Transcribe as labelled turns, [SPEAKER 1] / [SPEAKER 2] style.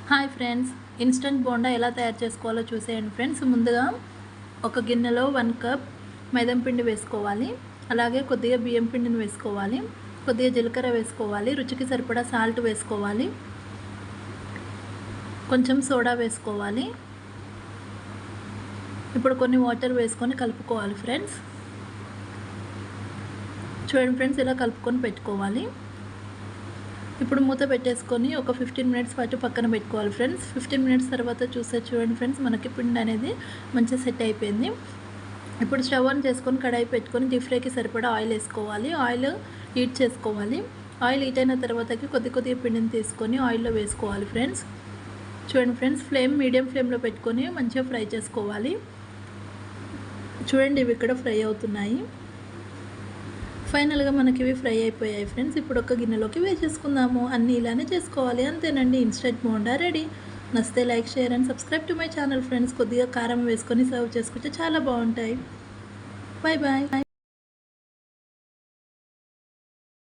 [SPEAKER 1] Hi friends, instant bonda ఎలా తయారు చేసుకోవాలో చూసేయండి ఫ్రెండ్స్. ముందుగా ఒక గిన్నెలో 1 కప్ మైదం పిండి వేసుకోవాలి. అలాగే కొద్దిగా బియ్యం పిండిని వేసుకోవాలి. కొద్దిగా జీలకర్ర వేసుకోవాలి. రుచికి సరిపడా సాల్ట్ వేసుకోవాలి. కొంచెం సోడా వేసుకోవాలి. ఇప్పుడు కొన్ని వాటర్ వేసుకొని కలుపుకోవాలి ఫ్రెండ్స్. చూడండి ఫ్రెండ్స్, ఇలా కలుపుకొని పెట్టుకోవాలి. ఇప్పుడు మూత పెట్టేసుకొని ఒక 15 మినిట్స్ పాటు పక్కన పెట్టుకోవాలి ఫ్రెండ్స్. 15 మినిట్స్ తర్వాత చూస్తే చూడండి ఫ్రెండ్స్, మనకి పిండి అనేది మంచిగా సెట్ అయిపోయింది. ఇప్పుడు స్టవ్ ఆన్ చేసుకొని కడాయి పెట్టుకొని డీప్ ఫ్రైకి సరిపడా ఆయిల్ వేసుకోవాలి. ఆయిల్ హీట్ చేసుకోవాలి. ఆయిల్ హీట్ అయిన తర్వాతకి కొద్దిగా పిండిని తీసుకొని ఆయిల్లో వేసుకోవాలి ఫ్రెండ్స్. చూడండి ఫ్రెండ్స్, మీడియం ఫ్లేమ్లో పెట్టుకొని మంచిగా ఫ్రై చేసుకోవాలి. చూడండి, ఇవి ఇక్కడ ఫ్రై అవుతున్నాయి. ఫైనల్గా మనకి ఇవి ఫ్రై అయిపోయాయి ఫ్రెండ్స్. ఇప్పుడు ఒక గిన్నెలోకి వేసేసుకుందాము. అన్నీ ఇలానే చేసుకోవాలి, అంతేనండి. Instant bonda ready. నచ్చితే like, share and subscribe to my channel friends. కొద్దిగా కారం వేసుకొని సర్వ్ చేసుకుంటే చాలా బాగుంటాయి. Bye bye.